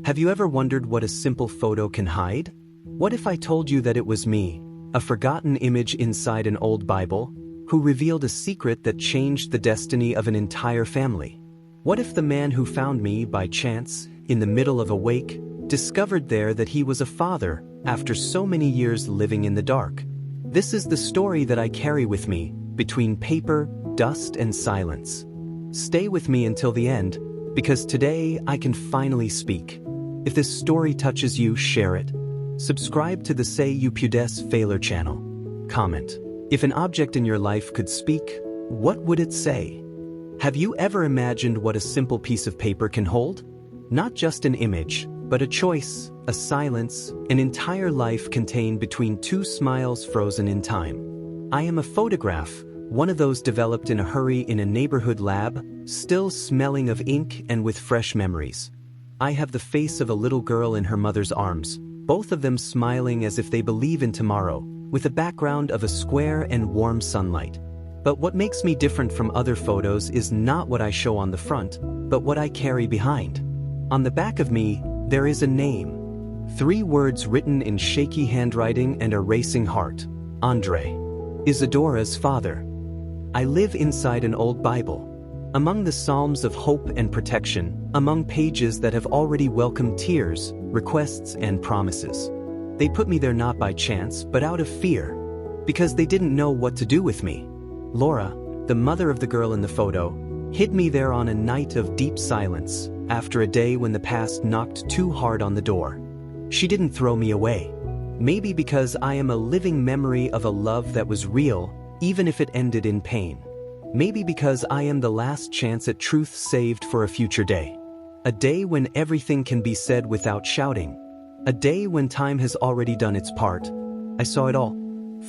Have you ever wondered what a simple photo can hide? What if I told you that it was me, a forgotten image inside an old Bible, who revealed a secret that changed the destiny of an entire family? What if the man who found me by chance, in the middle of a wake, discovered there that he was a father after so many years living in the dark? This is the story that I carry with me, between paper, dust, and silence. Stay with me until the end, because today I can finally speak. If this story touches you, share it. Subscribe to the Say You Pudes Failure channel. Comment. If an object in your life could speak, what would it say? Have you ever imagined what a simple piece of paper can hold? Not just an image, but a choice, a silence, an entire life contained between two smiles frozen in time. I am a photograph, one of those developed in a hurry in a neighborhood lab, still smelling of ink and with fresh memories. I have the face of a little girl in her mother's arms, both of them smiling as if they believe in tomorrow, with a background of a square and warm sunlight. But what makes me different from other photos is not what I show on the front, but what I carry behind. On the back of me, there is a name. 3 words written in shaky handwriting and a racing heart. André. Isadora's father. I live inside an old Bible. Among the Psalms of hope and protection, among pages that have already welcomed tears, requests, and promises. They put me there not by chance, but out of fear, because they didn't know what to do with me. Laura, the mother of the girl in the photo, hid me there on a night of deep silence, after a day when the past knocked too hard on the door. She didn't throw me away. Maybe because I am a living memory of a love that was real, even if it ended in pain. Maybe because I am the last chance at truth saved for a future day. A day when everything can be said without shouting. A day when time has already done its part. I saw it all.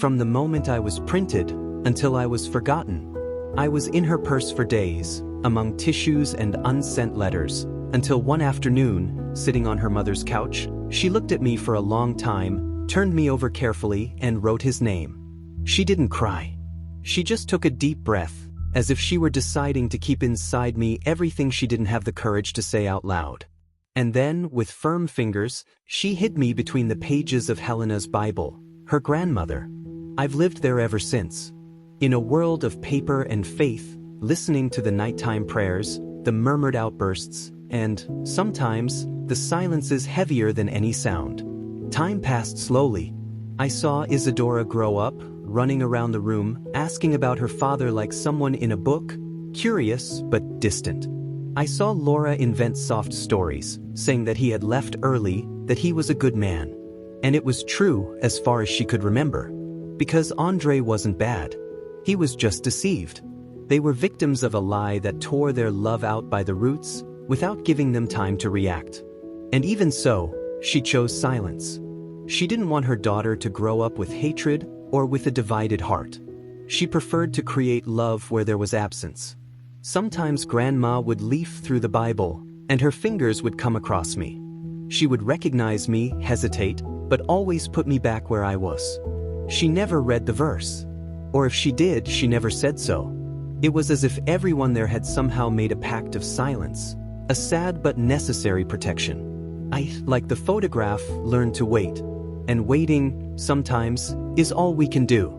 From the moment I was printed, until I was forgotten. I was in her purse for days, among tissues and unsent letters, until one afternoon, sitting on her mother's couch, she looked at me for a long time, turned me over carefully, and wrote his name. She didn't cry. She just took a deep breath, as if she were deciding to keep inside me everything she didn't have the courage to say out loud. And then, with firm fingers, she hid me between the pages of Helena's Bible, her grandmother. I've lived there ever since. In a world of paper and faith, listening to the nighttime prayers, the murmured outbursts, and, sometimes, the silences heavier than any sound. Time passed slowly. I saw Isadora grow up, running around the room, asking about her father like someone in a book, curious but distant. I saw Laura invent soft stories, saying that he had left early, that he was a good man. And it was true as far as she could remember. Because André wasn't bad. He was just deceived. They were victims of a lie that tore their love out by the roots, without giving them time to react. And even so, she chose silence. She didn't want her daughter to grow up with hatred or with a divided heart. She preferred to create love where there was absence. Sometimes Grandma would leaf through the Bible, and her fingers would come across me. She would recognize me, hesitate, but always put me back where I was. She never read the verse. Or if she did, she never said so. It was as if everyone there had somehow made a pact of silence, a sad but necessary protection. I, like the photograph, learned to wait. And waiting, sometimes, is all we can do.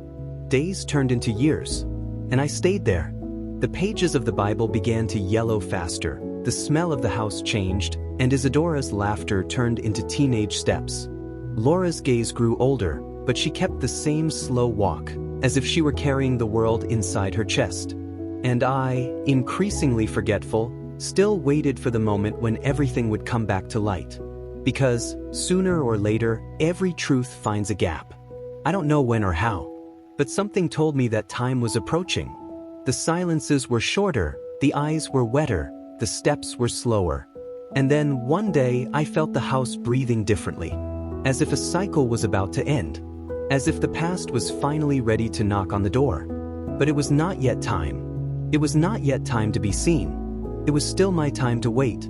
Days turned into years. And I stayed there. The pages of the Bible began to yellow faster, the smell of the house changed, and Isadora's laughter turned into teenage steps. Laura's gaze grew older, but she kept the same slow walk, as if she were carrying the world inside her chest. And I, increasingly forgetful, still waited for the moment when everything would come back to light. Because, sooner or later, every truth finds a gap. I don't know when or how, but something told me that time was approaching. The silences were shorter, the eyes were wetter, the steps were slower. And then, one day, I felt the house breathing differently, as if a cycle was about to end, as if the past was finally ready to knock on the door. But it was not yet time. It was not yet time to be seen. It was still my time to wait.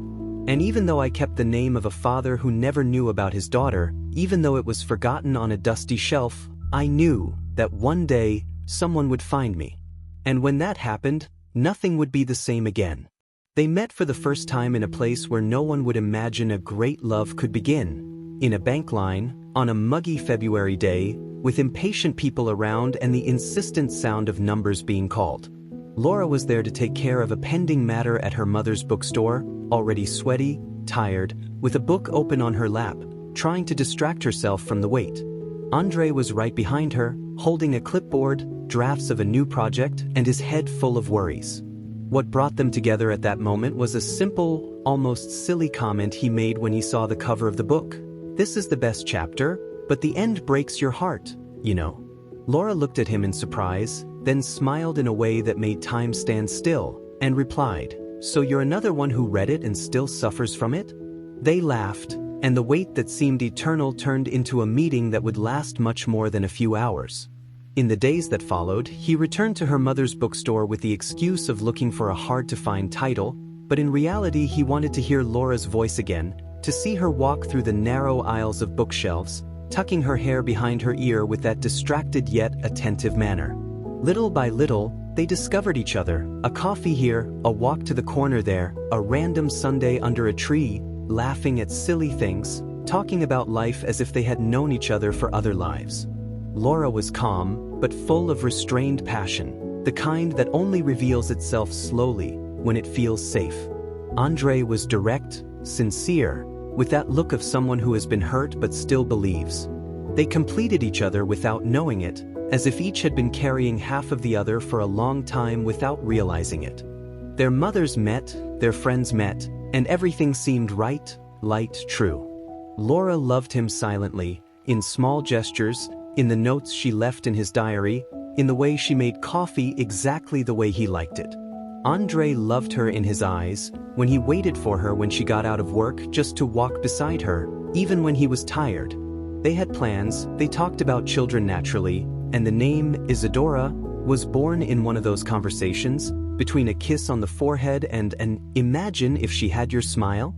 And even though I kept the name of a father who never knew about his daughter, even though it was forgotten on a dusty shelf, I knew that one day someone would find me. And when that happened, nothing would be the same again. They met for the first time in a place where no one would imagine a great love could begin. In a bank line, on a muggy February day, with impatient people around and the insistent sound of numbers being called. Laura was there to take care of a pending matter at her mother's bookstore, already sweaty, tired, with a book open on her lap, trying to distract herself from the wait. André was right behind her, holding a clipboard, drafts of a new project, and his head full of worries. What brought them together at that moment was a simple, almost silly comment he made when he saw the cover of the book. "This is the best chapter, but the end breaks your heart, you know." Laura looked at him in surprise, then smiled in a way that made time stand still, and replied, "So you're another one who read it and still suffers from it?" They laughed, and the wait that seemed eternal turned into a meeting that would last much more than a few hours. In the days that followed, he returned to her mother's bookstore with the excuse of looking for a hard-to-find title, but in reality he wanted to hear Laura's voice again, to see her walk through the narrow aisles of bookshelves, tucking her hair behind her ear with that distracted yet attentive manner. Little by little, they discovered each other, a coffee here, a walk to the corner there, a random Sunday under a tree, laughing at silly things, talking about life as if they had known each other for other lives. Laura was calm, but full of restrained passion, the kind that only reveals itself slowly, when it feels safe. André was direct, sincere, with that look of someone who has been hurt but still believes. They completed each other without knowing it, as if each had been carrying half of the other for a long time without realizing it. Their mothers met, their friends met, and everything seemed right, light, true. Laura loved him silently, in small gestures, in the notes she left in his diary, in the way she made coffee exactly the way he liked it. André loved her in his eyes, when he waited for her when she got out of work just to walk beside her, even when he was tired. They had plans, they talked about children naturally, and the name, Isadora, was born in one of those conversations, between a kiss on the forehead and an "imagine if she had your smile?"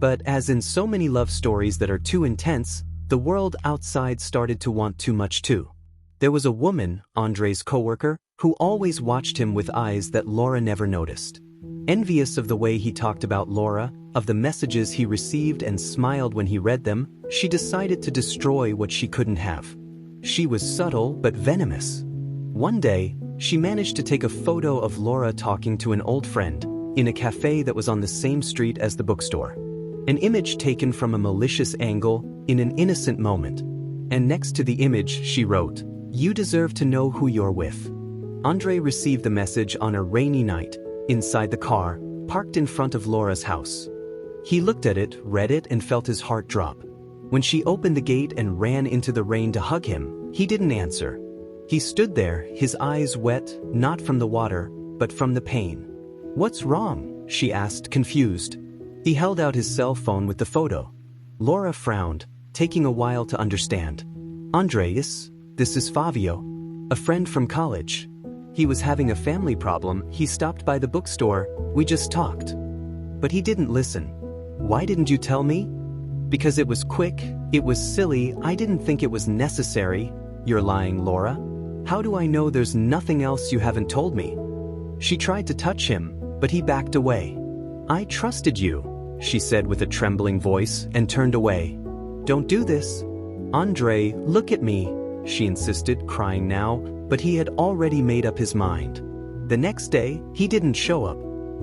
But as in so many love stories that are too intense, the world outside started to want too much too. There was a woman, André's coworker, who always watched him with eyes that Laura never noticed. Envious of the way he talked about Laura, of the messages he received and smiled when he read them, she decided to destroy what she couldn't have. She was subtle but venomous. One day, she managed to take a photo of Laura talking to an old friend, in a cafe that was on the same street as the bookstore. An image taken from a malicious angle, in an innocent moment. And next to the image she wrote, "You deserve to know who you're with." André received the message on a rainy night, inside the car, parked in front of Laura's house. He looked at it, read it, and felt his heart drop. When she opened the gate and ran into the rain to hug him, he didn't answer. He stood there, his eyes wet, not from the water, but from the pain. "What's wrong?" she asked, confused. He held out his cell phone with the photo. Laura frowned, taking a while to understand. "André, this is Fabio, a friend from college. He was having a family problem, he stopped by the bookstore, we just talked." But he didn't listen. "Why didn't you tell me?" "Because it was quick, it was silly, I didn't think it was necessary." "You're lying, Laura. How do I know there's nothing else you haven't told me?" She tried to touch him, but he backed away. "I trusted you," she said with a trembling voice, and turned away. "Don't do this." "André, look at me," she insisted, crying now, but he had already made up his mind. The next day, he didn't show up,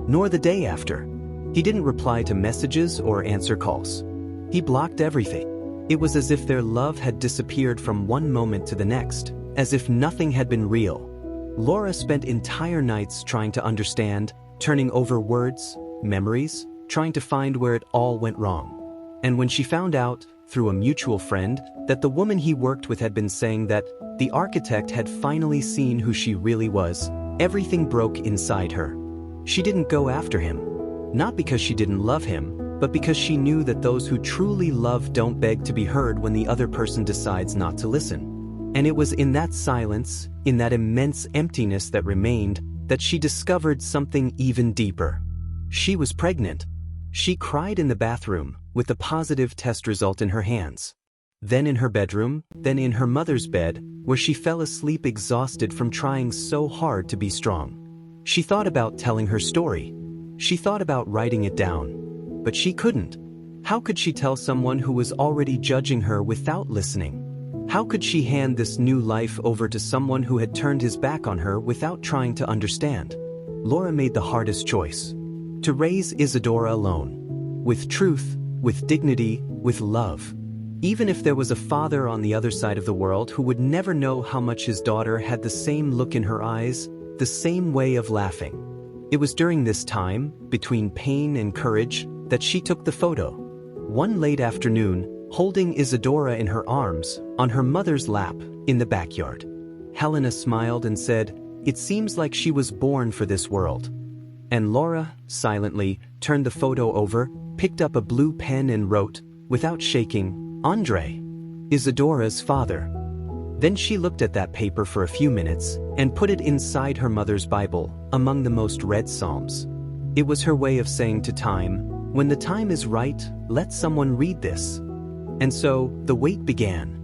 nor the day after. He didn't reply to messages or answer calls. He blocked everything. It was as if their love had disappeared from one moment to the next, as if nothing had been real. Laura spent entire nights trying to understand, turning over words, memories, trying to find where it all went wrong. And when she found out, through a mutual friend, that the woman he worked with had been saying that the architect had finally seen who she really was, everything broke inside her. She didn't go after him. Not because she didn't love him, but because she knew that those who truly love don't beg to be heard when the other person decides not to listen. And it was in that silence, in that immense emptiness that remained, that she discovered something even deeper. She was pregnant. She cried in the bathroom, with the positive test result in her hands. Then in her bedroom, then in her mother's bed, where she fell asleep exhausted from trying so hard to be strong. She thought about telling her story. She thought about writing it down, but she couldn't. How could she tell someone who was already judging her without listening? How could she hand this new life over to someone who had turned his back on her without trying to understand? Laura made the hardest choice. To raise Isadora alone. With truth, with dignity, with love. Even if there was a father on the other side of the world who would never know how much his daughter had the same look in her eyes, the same way of laughing. It was during this time, between pain and courage, that she took the photo. One late afternoon, holding Isadora in her arms, on her mother's lap, in the backyard. Helena smiled and said, "It seems like she was born for this world." And Laura, silently, turned the photo over, picked up a blue pen and wrote, without shaking, "André, Isadora's father." Then she looked at that paper for a few minutes, and put it inside her mother's Bible, among the most read psalms. It was her way of saying to time, "When the time is right, let someone read this." And so, the wait began.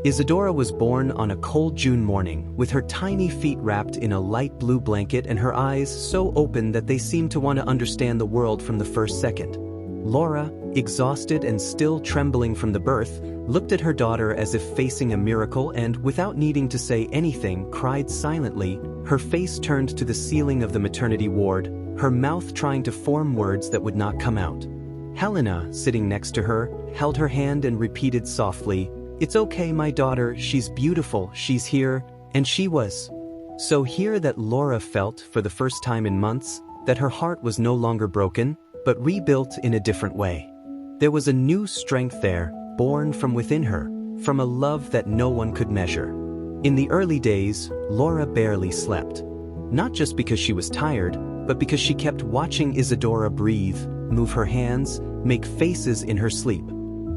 Isadora was born on a cold June morning, with her tiny feet wrapped in a light blue blanket and her eyes so open that they seemed to want to understand the world from the first second. Laura, exhausted and still trembling from the birth, looked at her daughter as if facing a miracle and, without needing to say anything, cried silently, her face turned to the ceiling of the maternity ward, her mouth trying to form words that would not come out. Helena, sitting next to her, held her hand and repeated softly, "It's okay, my daughter, she's beautiful, she's here," and she was. So here that Laura felt, for the first time in months, that her heart was no longer broken, but rebuilt in a different way. There was a new strength there, born from within her, from a love that no one could measure. In the early days, Laura barely slept. Not just because she was tired, but because she kept watching Isadora breathe, move her hands, make faces in her sleep.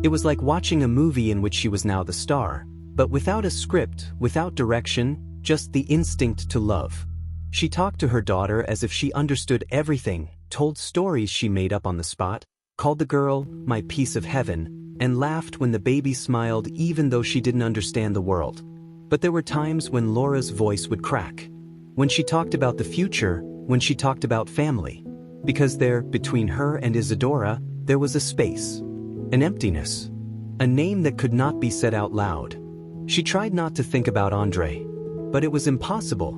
It was like watching a movie in which she was now the star, but without a script, without direction, just the instinct to love. She talked to her daughter as if she understood everything, told stories she made up on the spot, called the girl my piece of heaven, and laughed when the baby smiled even though she didn't understand the world. But there were times when Laura's voice would crack. When she talked about the future, when she talked about family. Because there, between her and Isadora, there was a space. An emptiness. A name that could not be said out loud. She tried not to think about André. But it was impossible.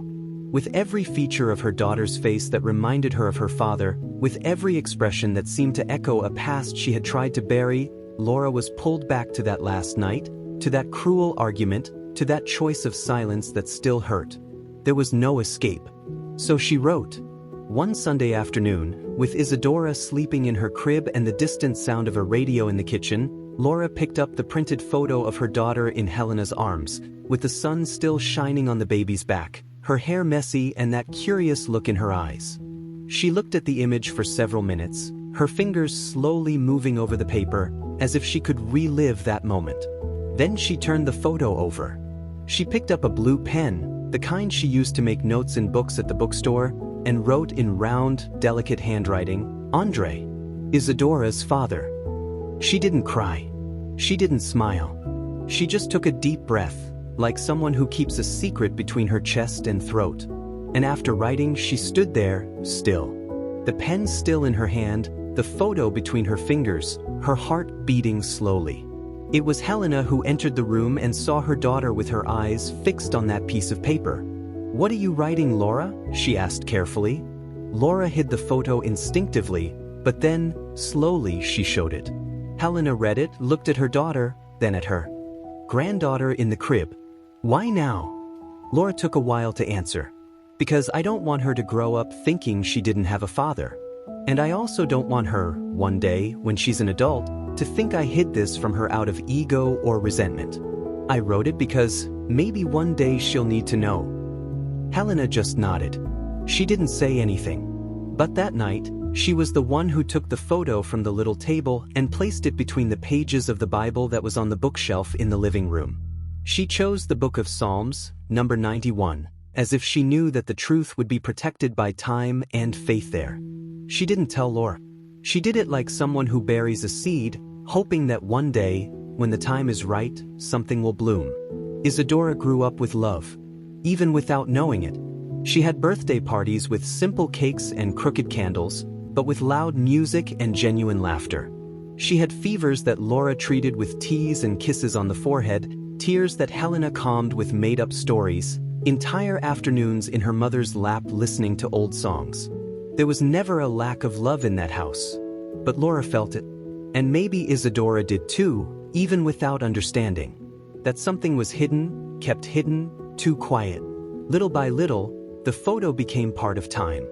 With every feature of her daughter's face that reminded her of her father, with every expression that seemed to echo a past she had tried to bury, Laura was pulled back to that last night, to that cruel argument, to that choice of silence that still hurt. There was no escape. So she wrote. One Sunday afternoon, with Isadora sleeping in her crib and the distant sound of a radio in the kitchen, Laura picked up the printed photo of her daughter in Helena's arms, with the sun still shining on the baby's back, her hair messy and that curious look in her eyes. She looked at the image for several minutes, her fingers slowly moving over the paper, as if she could relive that moment. Then she turned the photo over. She picked up a blue pen, the kind she used to make notes in books at the bookstore, and wrote in round, delicate handwriting, "André, Isadora's father." She didn't cry. She didn't smile. She just took a deep breath, like someone who keeps a secret between her chest and throat. And after writing, she stood there, still. The pen still in her hand, the photo between her fingers, her heart beating slowly. It was Helena who entered the room and saw her daughter with her eyes fixed on that piece of paper. "What are you writing, Laura?" she asked carefully. Laura hid the photo instinctively, but then, slowly, she showed it. Helena read it, looked at her daughter, then at her granddaughter in the crib. "Why now?" Laura took a while to answer. "Because I don't want her to grow up thinking she didn't have a father. And I also don't want her, one day, when she's an adult, to think I hid this from her out of ego or resentment. I wrote it because maybe one day she'll need to know." Helena just nodded. She didn't say anything. But that night, she was the one who took the photo from the little table and placed it between the pages of the Bible that was on the bookshelf in the living room. She chose the book of Psalms, number 91, as if she knew that the truth would be protected by time and faith there. She didn't tell Laura. She did it like someone who buries a seed, hoping that one day, when the time is right, something will bloom. Isadora grew up with love. Even without knowing it. She had birthday parties with simple cakes and crooked candles, but with loud music and genuine laughter. She had fevers that Laura treated with teas and kisses on the forehead, tears that Helena calmed with made-up stories, entire afternoons in her mother's lap listening to old songs. There was never a lack of love in that house. But Laura felt it. And maybe Isadora did too, even without understanding. That something was hidden, kept hidden, too quiet. Little by little, the photo became part of time.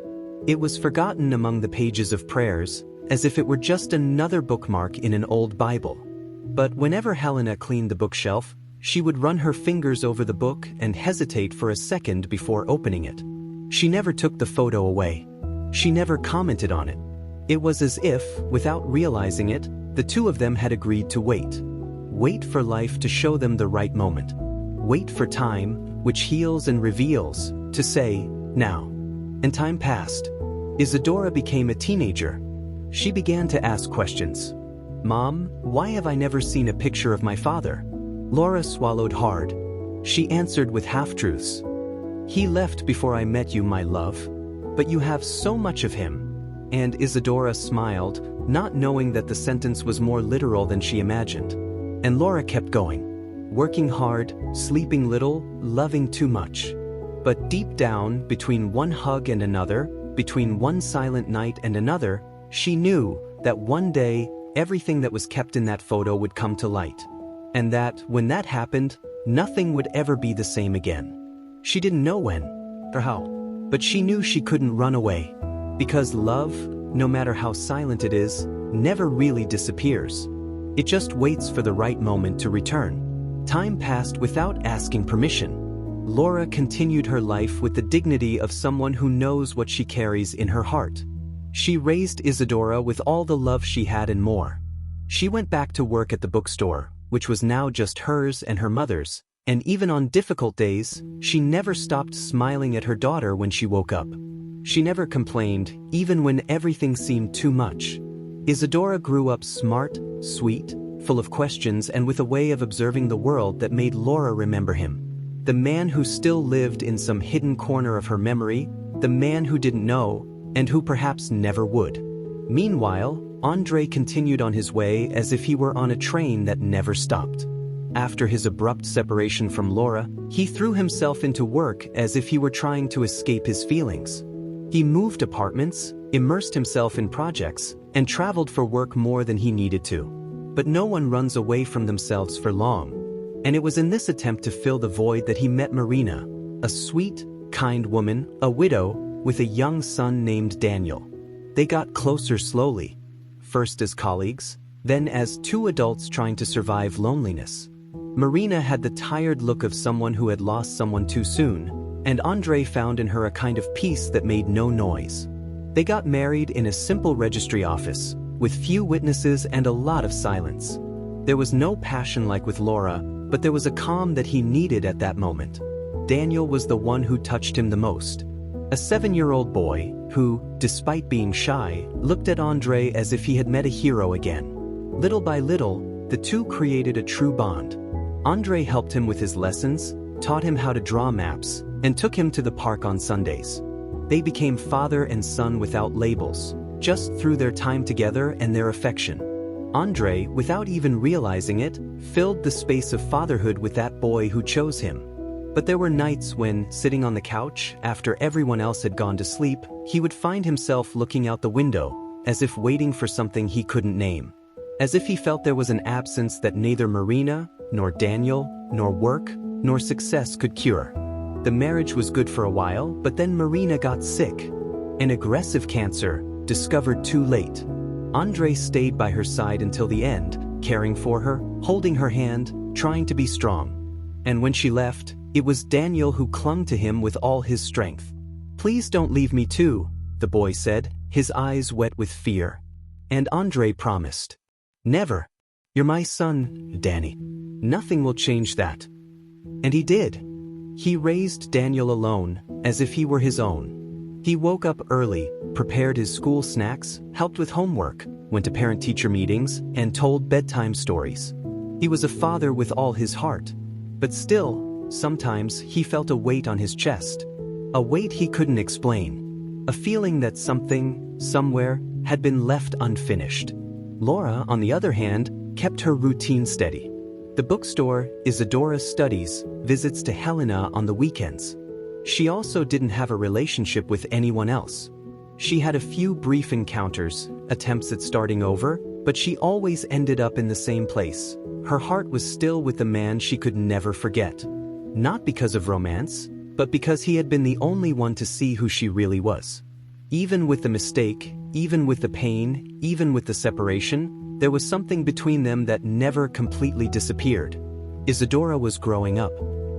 It was forgotten among the pages of prayers, as if it were just another bookmark in an old Bible. But whenever Helena cleaned the bookshelf, she would run her fingers over the book and hesitate for a second before opening it. She never took the photo away. She never commented on it. It was as if, without realizing it, the two of them had agreed to wait. Wait for life to show them the right moment. Wait for time, which heals and reveals, to say, now. And time passed. Isadora became a teenager. She began to ask questions. Mom, why have I never seen a picture of my father? Laura swallowed hard. She answered with half-truths. He left before I met you, my love. But you have so much of him. And Isadora smiled, not knowing that the sentence was more literal than she imagined. And Laura kept going. Working hard, sleeping little, loving too much. But deep down, between one hug and another, between one silent night and another, she knew that one day, everything that was kept in that photo would come to light. And that, when that happened, nothing would ever be the same again. She didn't know when, or how, but she knew she couldn't run away. Because love, no matter how silent it is, never really disappears. It just waits for the right moment to return. Time passed without asking permission. Laura continued her life with the dignity of someone who knows what she carries in her heart. She raised Isadora with all the love she had and more. She went back to work at the bookstore, which was now just hers and her mother's, and even on difficult days, she never stopped smiling at her daughter when she woke up. She never complained, even when everything seemed too much. Isadora grew up smart, sweet, full of questions and with a way of observing the world that made Laura remember him. The man who still lived in some hidden corner of her memory, the man who didn't know, and who perhaps never would. Meanwhile, André continued on his way as if he were on a train that never stopped. After his abrupt separation from Laura, he threw himself into work as if he were trying to escape his feelings. He moved apartments, immersed himself in projects, and traveled for work more than he needed to. But no one runs away from themselves for long. And it was in this attempt to fill the void that he met Marina, a sweet, kind woman, a widow, with a young son named Daniel. They got closer slowly, first as colleagues, then as two adults trying to survive loneliness. Marina had the tired look of someone who had lost someone too soon, and André found in her a kind of peace that made no noise. They got married in a simple registry office, with few witnesses and a lot of silence. There was no passion like with Laura, but there was a calm that he needed at that moment. Daniel was the one who touched him the most. A 7-year-old boy who, despite being shy, looked at André as if he had met a hero again. Little by little, the two created a true bond. André helped him with his lessons, taught him how to draw maps, and took him to the park on Sundays. They became father and son without labels, just through their time together and their affection. André, without even realizing it, filled the space of fatherhood with that boy who chose him. But there were nights when, sitting on the couch, after everyone else had gone to sleep, he would find himself looking out the window, as if waiting for something he couldn't name. As if he felt there was an absence that neither Marina, nor Daniel, nor work, nor success could cure. The marriage was good for a while, but then Marina got sick. An aggressive cancer, discovered too late. André stayed by her side until the end, caring for her, holding her hand, trying to be strong. And when she left, it was Daniel who clung to him with all his strength. "Please don't leave me too," the boy said, his eyes wet with fear. And André promised. "Never. You're my son, Danny. Nothing will change that." And he did. He raised Daniel alone, as if he were his own. He woke up early, prepared his school snacks, helped with homework, went to parent-teacher meetings, and told bedtime stories. He was a father with all his heart. But still, sometimes he felt a weight on his chest. A weight he couldn't explain. A feeling that something, somewhere, had been left unfinished. Laura, on the other hand, kept her routine steady. The bookstore, Isadora studies, visits to Helena on the weekends. She also didn't have a relationship with anyone else. She had a few brief encounters, attempts at starting over, but she always ended up in the same place. Her heart was still with the man she could never forget. Not because of romance, but because he had been the only one to see who she really was. Even with the mistake, even with the pain, even with the separation, there was something between them that never completely disappeared. Isadora was growing up.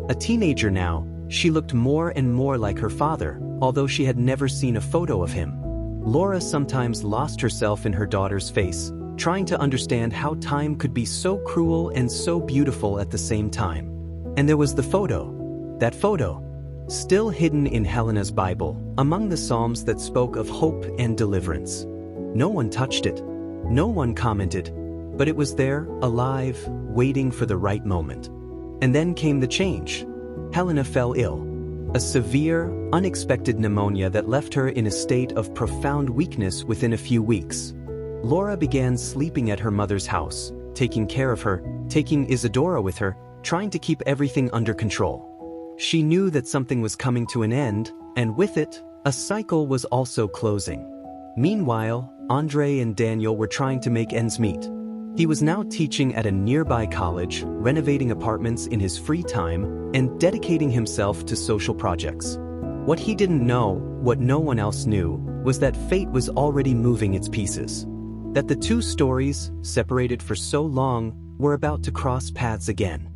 A teenager now, she looked more and more like her father, although she had never seen a photo of him. Laura sometimes lost herself in her daughter's face, trying to understand how time could be so cruel and so beautiful at the same time. And there was the photo. That photo, still hidden in Helena's Bible, among the Psalms that spoke of hope and deliverance. No one touched it. No one commented. But it was there, alive, waiting for the right moment. And then came the change. Helena fell ill. A severe, unexpected pneumonia that left her in a state of profound weakness within a few weeks. Laura began sleeping at her mother's house, taking care of her, taking Isadora with her, trying to keep everything under control. She knew that something was coming to an end, and with it, a cycle was also closing. Meanwhile, André and Daniel were trying to make ends meet. He was now teaching at a nearby college, renovating apartments in his free time, and dedicating himself to social projects. What he didn't know, what no one else knew, was that fate was already moving its pieces. That the two stories, separated for so long, were about to cross paths again.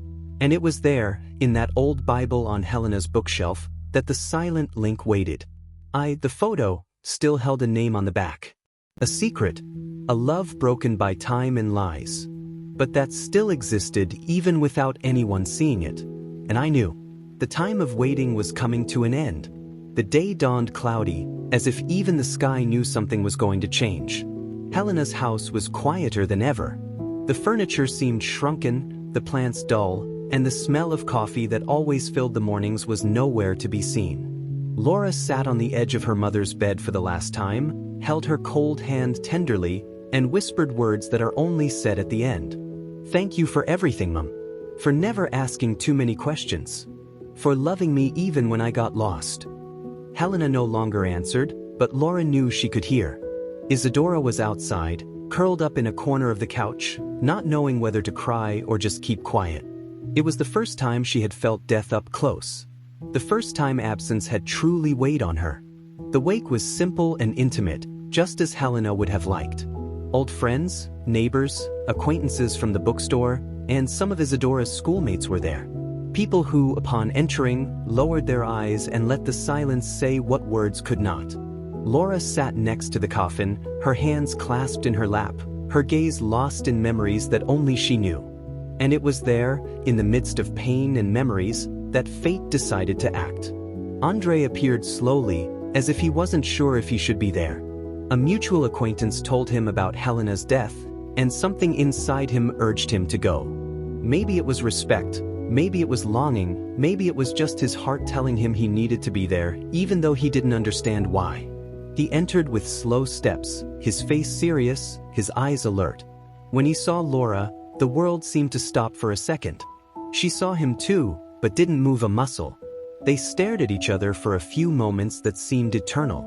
And it was there, in that old Bible on Helena's bookshelf, that the silent link waited. The photo, still held a name on the back. A secret, a love broken by time and lies. But that still existed even without anyone seeing it. And I knew. The time of waiting was coming to an end. The day dawned cloudy, as if even the sky knew something was going to change. Helena's house was quieter than ever. The furniture seemed shrunken, the plants dull, and the smell of coffee that always filled the mornings was nowhere to be seen. Laura sat on the edge of her mother's bed for the last time, held her cold hand tenderly, and whispered words that are only said at the end. "Thank you for everything, Mum. For never asking too many questions. For loving me even when I got lost." Helena no longer answered, but Laura knew she could hear. Isadora was outside, curled up in a corner of the couch, not knowing whether to cry or just keep quiet. It was the first time she had felt death up close. The first time absence had truly weighed on her. The wake was simple and intimate, just as Helena would have liked. Old friends, neighbors, acquaintances from the bookstore, and some of Isadora's schoolmates were there. People who, upon entering, lowered their eyes and let the silence say what words could not. Laura sat next to the coffin, her hands clasped in her lap, her gaze lost in memories that only she knew. And it was there, in the midst of pain and memories, that fate decided to act. André appeared slowly, as if he wasn't sure if he should be there. A mutual acquaintance told him about Helena's death, and something inside him urged him to go. Maybe it was respect, maybe it was longing, maybe it was just his heart telling him he needed to be there, even though he didn't understand why. He entered with slow steps, his face serious, his eyes alert. When he saw Laura, the world seemed to stop for a second. She saw him too, but didn't move a muscle. They stared at each other for a few moments that seemed eternal.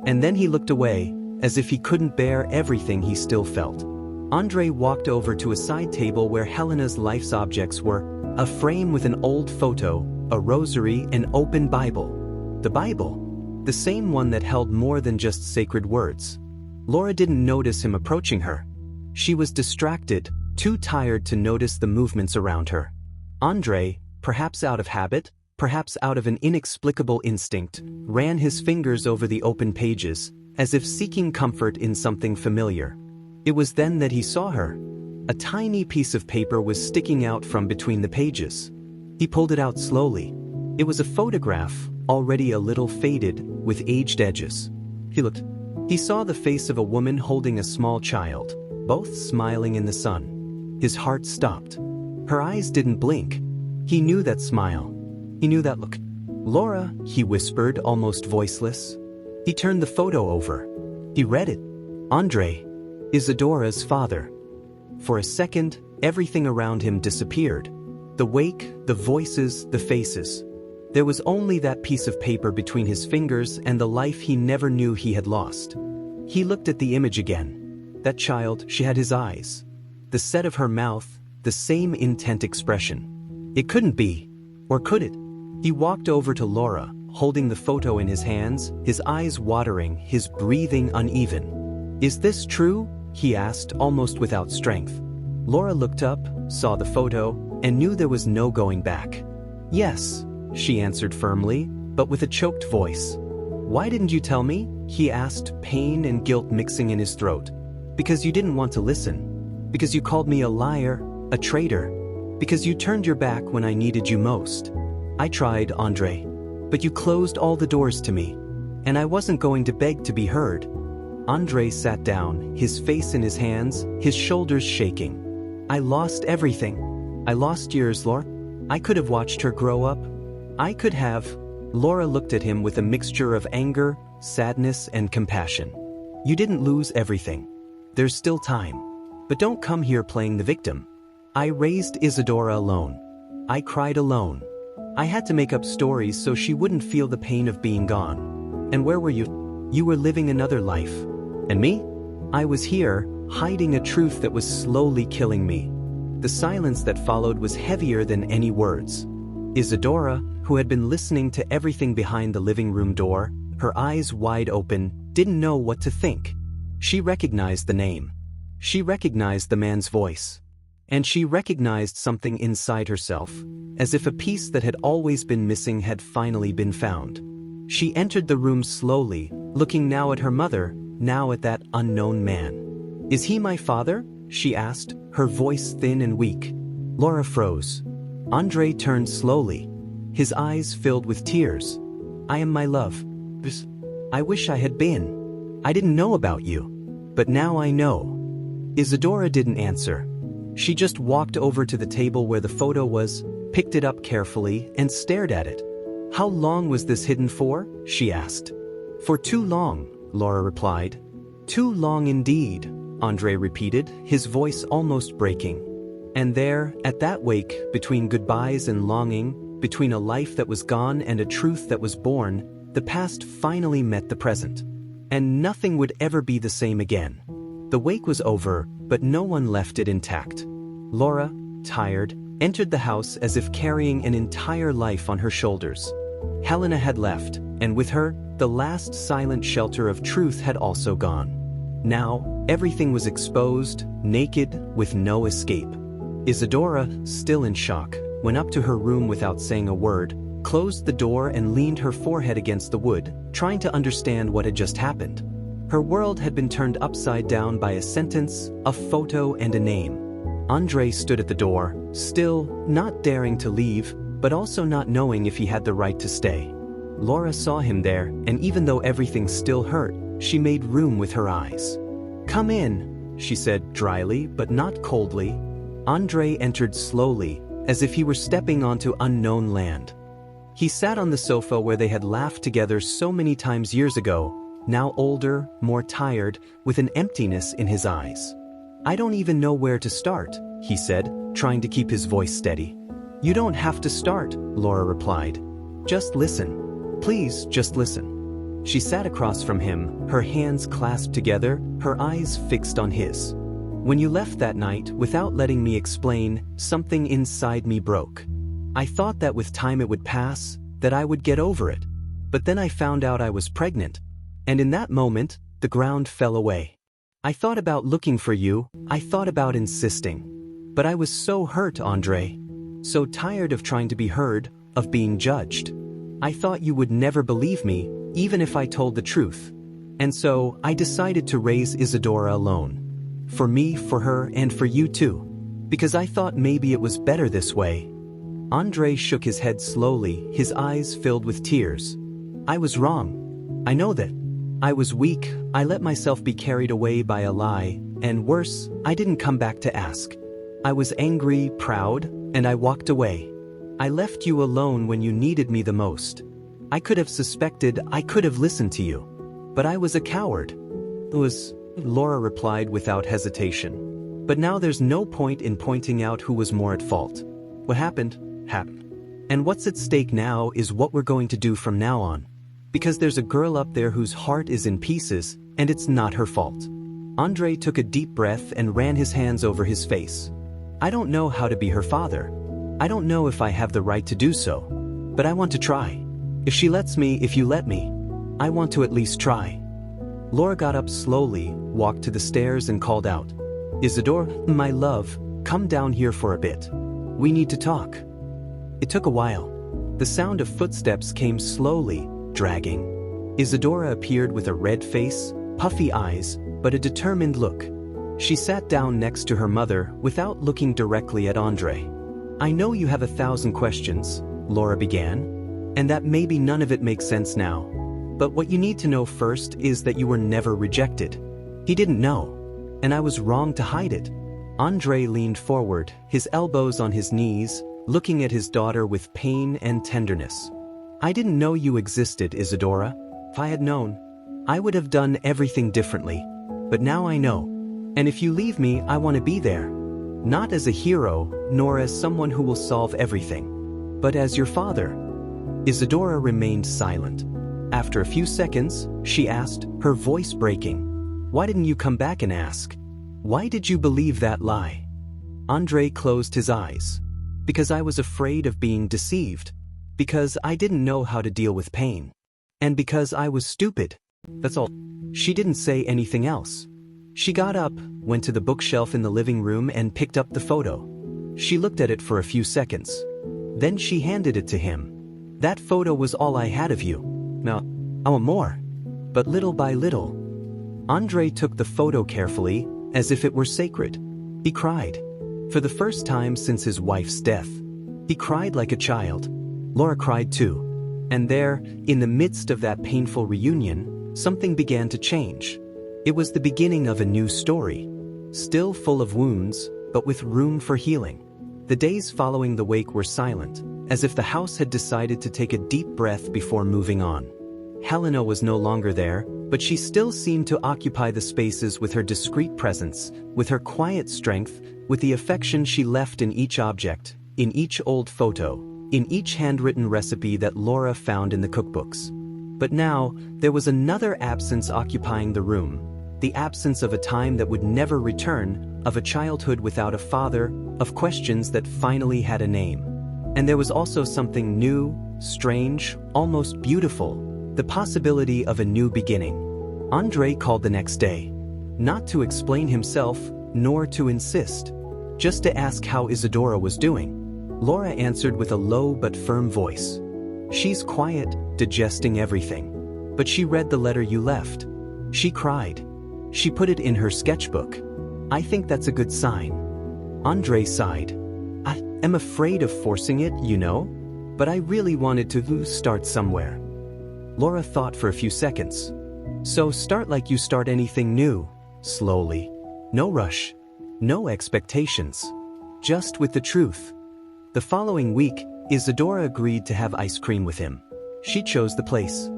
And then he looked away, as if he couldn't bear everything he still felt. André walked over to a side table where Helena's life's objects were: a frame with an old photo, a rosary, an open Bible. The Bible. The same one that held more than just sacred words. Laura didn't notice him approaching her. She was distracted, too tired to notice the movements around her. André, perhaps out of habit, perhaps out of an inexplicable instinct, ran his fingers over the open pages, as if seeking comfort in something familiar. It was then that he saw her. A tiny piece of paper was sticking out from between the pages. He pulled it out slowly. It was a photograph, already a little faded, with aged edges. He looked. He saw the face of a woman holding a small child, both smiling in the sun. His heart stopped. Her eyes didn't blink. He knew that smile. He knew that look. "Laura," he whispered, almost voiceless. He turned the photo over. He read it. André, Isadora's father. For a second, everything around him disappeared. The wake, the voices, the faces. There was only that piece of paper between his fingers and the life he never knew he had lost. He looked at the image again. That child, she had his eyes. The set of her mouth, the same intent expression. It couldn't be. Or could it? He walked over to Laura, holding the photo in his hands, his eyes watering, his breathing uneven. "Is this true?" he asked, almost without strength. Laura looked up, saw the photo, and knew there was no going back. "Yes," she answered firmly, but with a choked voice. "Why didn't you tell me?" he asked, pain and guilt mixing in his throat. "Because you didn't want to listen. Because you called me a liar, a traitor. Because you turned your back when I needed you most. I tried, André. But you closed all the doors to me. And I wasn't going to beg to be heard." André sat down, his face in his hands, his shoulders shaking. "I lost everything. I lost yours, Laura. I could have watched her grow up. I could have." Laura looked at him with a mixture of anger, sadness, and compassion. "You didn't lose everything. There's still time. But don't come here playing the victim. I raised Isadora alone. I cried alone. I had to make up stories so she wouldn't feel the pain of being gone. And where were you? You were living another life. And me? I was here, hiding a truth that was slowly killing me." The silence that followed was heavier than any words. Isadora, who had been listening to everything behind the living room door, her eyes wide open, didn't know what to think. She recognized the name. She recognized the man's voice. And she recognized something inside herself, as if a piece that had always been missing had finally been found. She entered the room slowly, looking now at her mother, now at that unknown man. "Is he my father?" she asked, her voice thin and weak. Laura froze. André turned slowly, his eyes filled with tears. "I am my love. I wish I had been. I didn't know about you. But now I know." Isadora didn't answer. She just walked over to the table where the photo was, picked it up carefully, and stared at it. "How long was this hidden for?" she asked. "For too long," Laura replied. "Too long indeed," André repeated, his voice almost breaking. And there, at that wake, between goodbyes and longing, between a life that was gone and a truth that was born, the past finally met the present. And nothing would ever be the same again. The wake was over, but no one left it intact. Laura, tired, entered the house as if carrying an entire life on her shoulders. Helena had left, and with her, the last silent shelter of truth had also gone. Now, everything was exposed, naked, with no escape. Isadora, still in shock, went up to her room without saying a word, closed the door and leaned her forehead against the wood, trying to understand what had just happened. Her world had been turned upside down by a sentence, a photo, and a name. André stood at the door, still, not daring to leave, but also not knowing if he had the right to stay. Laura saw him there, and even though everything still hurt, she made room with her eyes. "Come in," she said dryly, but not coldly. André entered slowly, as if he were stepping onto unknown land. He sat on the sofa where they had laughed together so many times years ago, now older, more tired, with an emptiness in his eyes. "I don't even know where to start," he said, trying to keep his voice steady. "You don't have to start," Laura replied. "Just listen. Please, just listen." She sat across from him, her hands clasped together, her eyes fixed on his. "When you left that night, without letting me explain, something inside me broke. I thought that with time it would pass, that I would get over it. But then I found out I was pregnant. And in that moment, the ground fell away. I thought about looking for you, I thought about insisting. But I was so hurt, André. So tired of trying to be heard, of being judged. I thought you would never believe me, even if I told the truth. And so, I decided to raise Isadora alone. For me, for her, and for you too. Because I thought maybe it was better this way." André shook his head slowly, his eyes filled with tears. "I was wrong. I know that. I was weak, I let myself be carried away by a lie, and worse, I didn't come back to ask. I was angry, proud, and I walked away. I left you alone when you needed me the most. I could have suspected, I could have listened to you. But I was a coward. Laura replied without hesitation. But now there's no point in pointing out who was more at fault. What happened, happened. And what's at stake now is what we're going to do from now on. Because there's a girl up there whose heart is in pieces, and it's not her fault. André took a deep breath and ran his hands over his face. I don't know how to be her father. I don't know if I have the right to do so. But I want to try. If she lets me, if you let me, I want to at least try. Laura got up slowly, walked to the stairs and called out, Isadora, my love, come down here for a bit. We need to talk. It took a while. The sound of footsteps came slowly, dragging. Isadora appeared with a red face, puffy eyes, but a determined look. She sat down next to her mother without looking directly at André. I know you have 1,000 questions, Laura began, and that maybe none of it makes sense now. But what you need to know first is that you were never rejected. He didn't know, and I was wrong to hide it. André leaned forward, his elbows on his knees, looking at his daughter with pain and tenderness. I didn't know you existed, Isadora. If I had known, I would have done everything differently. But now I know. And if you leave me, I want to be there. Not as a hero, nor as someone who will solve everything, but as your father. Isadora remained silent. After a few seconds, she asked, her voice breaking, Why didn't you come back and ask? Why did you believe that lie? André closed his eyes. Because I was afraid of being deceived. Because I didn't know how to deal with pain. And because I was stupid. That's all. She didn't say anything else. She got up, went to the bookshelf in the living room and picked up the photo. She looked at it for a few seconds. Then she handed it to him. That photo was all I had of you. Now, I want more. But little by little. André took the photo carefully, as if it were sacred. He cried. For the first time since his wife's death. He cried like a child. Laura cried too. And there, in the midst of that painful reunion, something began to change. It was the beginning of a new story. Still full of wounds, but with room for healing. The days following the wake were silent, as if the house had decided to take a deep breath before moving on. Helena was no longer there, but she still seemed to occupy the spaces with her discreet presence, with her quiet strength, with the affection she left in each object, in each old photo, in each handwritten recipe that Laura found in the cookbooks. But now, there was another absence occupying the room, the absence of a time that would never return, of a childhood without a father, of questions that finally had a name. And there was also something new, strange, almost beautiful, the possibility of a new beginning. André called the next day, not to explain himself, nor to insist, just to ask how Isadora was doing. Laura answered with a low but firm voice. She's quiet, digesting everything. But she read the letter you left. She cried. She put it in her sketchbook. I think that's a good sign. André sighed. I am afraid of forcing it, you know, but I really wanted to start somewhere. Laura thought for a few seconds. So start like you start anything new, slowly. No rush. No expectations. Just with the truth. The following week, Isadora agreed to have ice cream with him. She chose the place.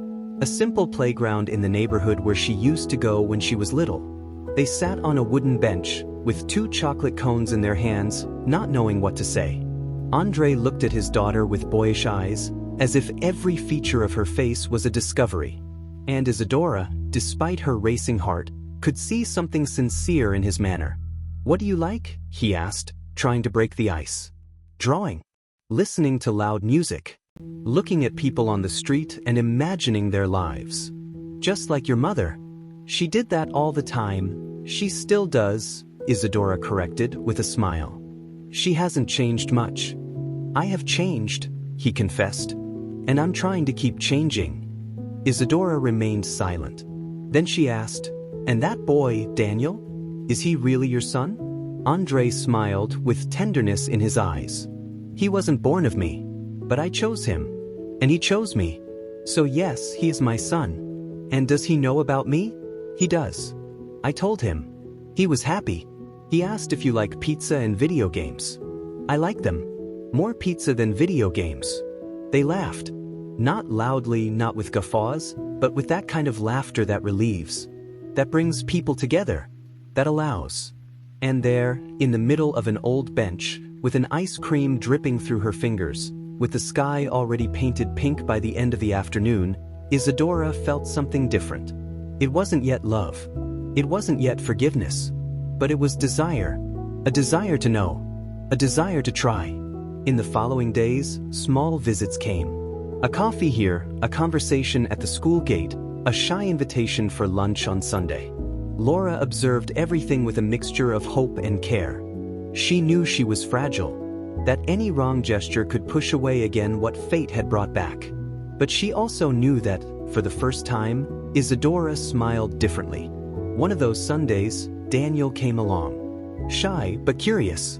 A simple playground in the neighborhood where she used to go when she was little. They sat on a wooden bench, with 2 chocolate cones in their hands, not knowing what to say. André looked at his daughter with boyish eyes, as if every feature of her face was a discovery. And Isadora, despite her racing heart, could see something sincere in his manner. What do you like? He asked, trying to break the ice. Drawing. Listening to loud music. Looking at people on the street and imagining their lives. Just like your mother. She did that all the time. She still does, Isadora corrected with a smile. She hasn't changed much. I have changed, he confessed. And I'm trying to keep changing. Isadora remained silent. Then she asked, And that boy, Daniel? Is he really your son? André smiled with tenderness in his eyes. He wasn't born of me, but I chose him. And he chose me. So yes, he is my son. And does he know about me? He does. I told him. He was happy. He asked if you like pizza and video games. I like them. More pizza than video games. They laughed. Not loudly, not with guffaws, but with that kind of laughter that relieves. that brings people together, that allows. And there, in the middle of an old bench, with an ice cream dripping through her fingers, with the sky already painted pink by the end of the afternoon, Isadora felt something different. It wasn't yet love. It wasn't yet forgiveness. But it was desire. A desire to know. A desire to try. In the following days, small visits came. A coffee here, a conversation at the school gate, a shy invitation for lunch on Sunday. Laura observed everything with a mixture of hope and care. She knew she was fragile, that any wrong gesture could push away again what fate had brought back. But she also knew that, for the first time, Isadora smiled differently. One of those Sundays, Daniel came along. Shy but curious.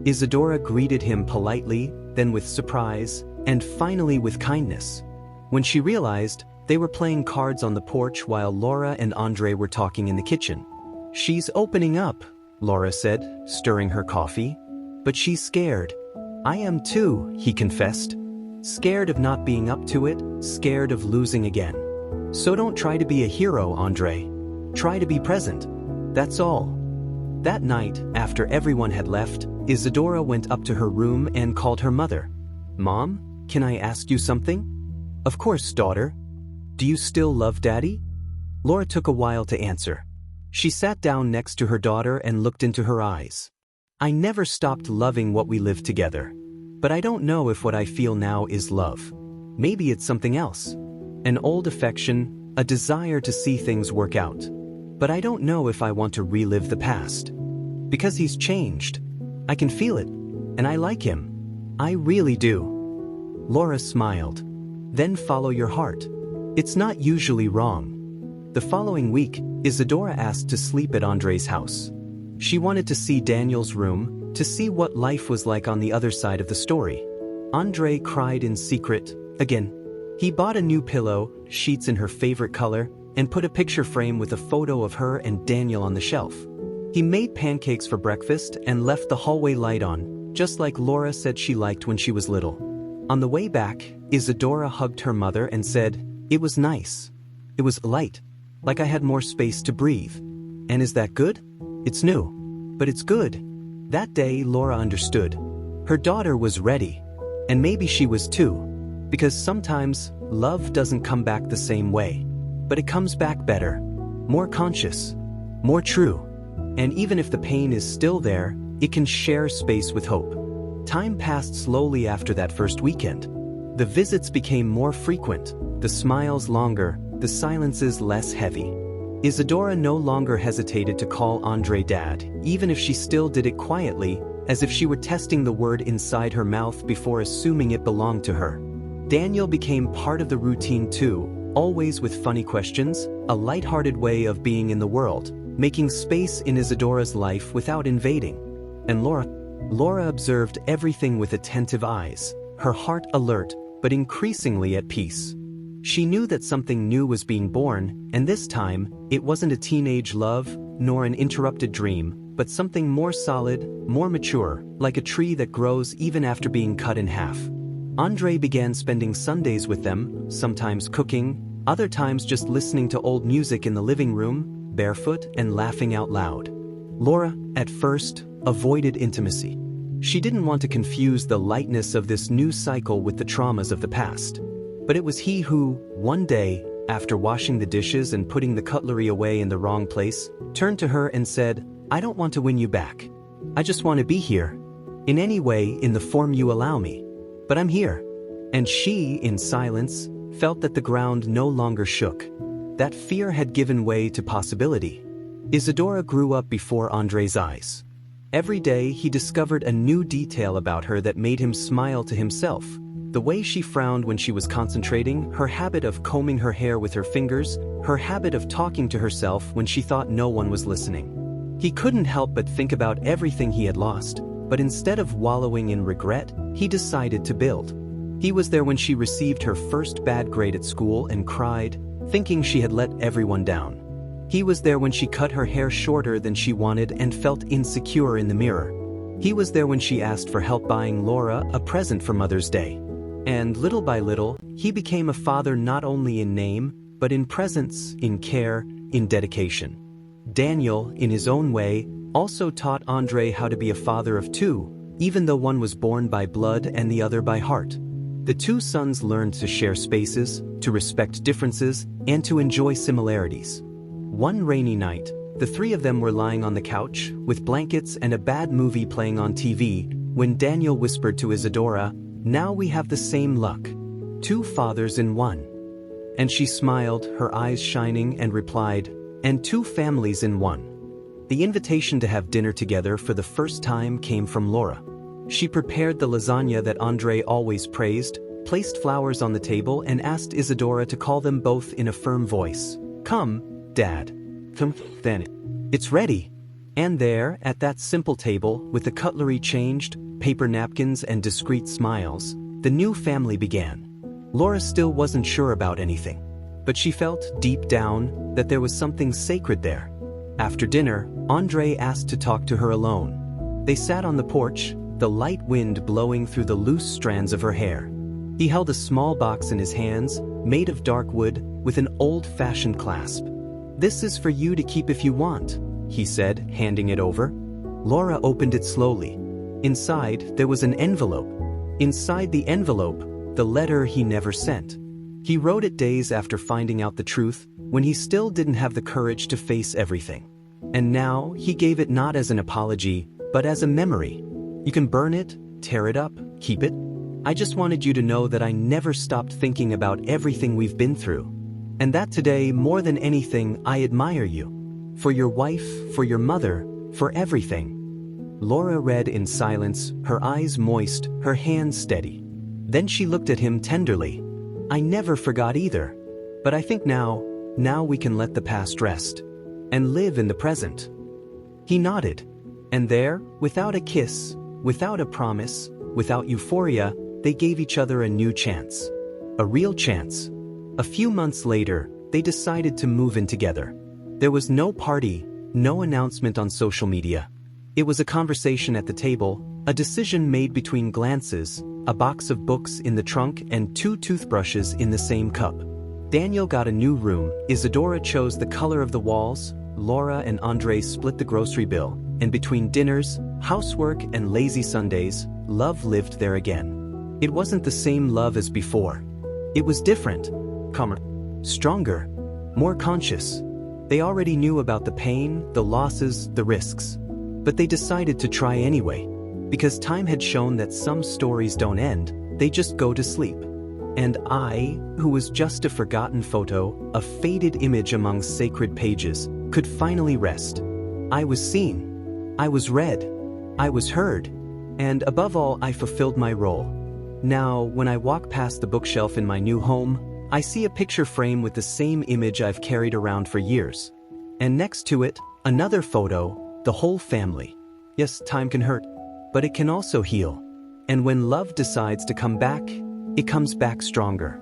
Isadora greeted him politely, then with surprise, and finally with kindness. When she realized, they were playing cards on the porch while Laura and André were talking in the kitchen. "She's opening up," Laura said, stirring her coffee. "But she's scared." "I am too," he confessed. "Scared of not being up to it, scared of losing again. So don't try to be a hero, André. Try to be present. That's all." That night, after everyone had left, Isadora went up to her room and called her mother. "Mom, can I ask you something?" "Of course, daughter. Do you still love Daddy?" Laura took a while to answer. She sat down next to her daughter and looked into her eyes. "I never stopped loving what we lived together. But I don't know if what I feel now is love. Maybe it's something else. An old affection, a desire to see things work out. But I don't know if I want to relive the past. Because he's changed. I can feel it. And I like him. I really do." Laura smiled. "Then follow your heart. It's not usually wrong." The following week, Isadora asked to sleep at André's house. She wanted to see Daniel's room, to see what life was like on the other side of the story. André cried in secret, again. He bought a new pillow, sheets in her favorite color, and put a picture frame with a photo of her and Daniel on the shelf. He made pancakes for breakfast and left the hallway light on, just like Laura said she liked when she was little. On the way back, Isadora hugged her mother and said, "It was nice. It was light. Like I had more space to breathe. And is that good? It's new. But it's good." That day, Laura understood. Her daughter was ready. And maybe she was too. Because sometimes, love doesn't come back the same way. But it comes back better. More conscious. More true. And even if the pain is still there, it can share space with hope. Time passed slowly after that first weekend. The visits became more frequent, the smiles longer, the silences less heavy. Isadora no longer hesitated to call André Dad, even if she still did it quietly, as if she were testing the word inside her mouth before assuming it belonged to her. Daniel became part of the routine too, always with funny questions, a lighthearted way of being in the world, making space in Isadora's life without invading. And Laura observed everything with attentive eyes, her heart alert, but increasingly at peace. She knew that something new was being born, and this time, it wasn't a teenage love, nor an interrupted dream, but something more solid, more mature, like a tree that grows even after being cut in half. André began spending Sundays with them, sometimes cooking, other times just listening to old music in the living room, barefoot and laughing out loud. Laura, at first, avoided intimacy. She didn't want to confuse the lightness of this new cycle with the traumas of the past. But it was he who, one day, after washing the dishes and putting the cutlery away in the wrong place, turned to her and said, "I don't want to win you back. I just want to be here. In any way, in the form you allow me. But I'm here." And she, in silence, felt that the ground no longer shook. That fear had given way to possibility. Isadora grew up before André's eyes. Every day he discovered a new detail about her that made him smile to himself. The way she frowned when she was concentrating, her habit of combing her hair with her fingers, her habit of talking to herself when she thought no one was listening. He couldn't help but think about everything he had lost, but instead of wallowing in regret, he decided to build. He was there when she received her first bad grade at school and cried, thinking she had let everyone down. He was there when she cut her hair shorter than she wanted and felt insecure in the mirror. He was there when she asked for help buying Laura a present for Mother's Day. And little by little, he became a father not only in name, but in presence, in care, in dedication. Daniel, in his own way, also taught André how to be a father of two, even though one was born by blood and the other by heart. The two sons learned to share spaces, to respect differences, and to enjoy similarities. One rainy night, the three of them were lying on the couch, with blankets and a bad movie playing on TV, when Daniel whispered to Isadora, "Now we have the same luck. Two fathers in one." And she smiled, her eyes shining, and replied, "And two families in one." The invitation to have dinner together for the first time came from Laura. She prepared the lasagna that André always praised, placed flowers on the table, and asked Isadora to call them both in a firm voice. "Come, Dad." Then, "It's ready." And there, at that simple table, with the cutlery changed, paper napkins and discreet smiles, the new family began. Laura still wasn't sure about anything, but she felt, deep down, that there was something sacred there. After dinner, André asked to talk to her alone. They sat on the porch, the light wind blowing through the loose strands of her hair. He held a small box in his hands, made of dark wood, with an old-fashioned clasp. "This is for you to keep if you want," he said, handing it over. Laura opened it slowly. Inside, there was an envelope. Inside the envelope, the letter he never sent. He wrote it days after finding out the truth, when he still didn't have the courage to face everything. And now, he gave it not as an apology, but as a memory. "You can burn it, tear it up, keep it. I just wanted you to know that I never stopped thinking about everything we've been through. And that today, more than anything, I admire you. For your wife, for your mother, for everything." Laura read in silence, her eyes moist, her hands steady. Then she looked at him tenderly. "I never forgot either. But I think now we can let the past rest. And live in the present." He nodded. And there, without a kiss, without a promise, without euphoria, they gave each other a new chance. A real chance. A few months later, they decided to move in together. There was no party, no announcement on social media. It was a conversation at the table, a decision made between glances, a box of books in the trunk and 2 toothbrushes in the same cup. Daniel got a new room, Isadora chose the color of the walls, Laura and André split the grocery bill, and between dinners, housework and lazy Sundays, love lived there again. It wasn't the same love as before. It was different, calmer, stronger, more conscious. They already knew about the pain, the losses, the risks. But they decided to try anyway, because time had shown that some stories don't end, they just go to sleep. And I, who was just a forgotten photo, a faded image among sacred pages, could finally rest. I was seen. I was read. I was heard. And above all, I fulfilled my role. Now, when I walk past the bookshelf in my new home, I see a picture frame with the same image I've carried around for years. And next to it, another photo, the whole family. Yes, time can hurt, but it can also heal. And when love decides to come back, it comes back stronger.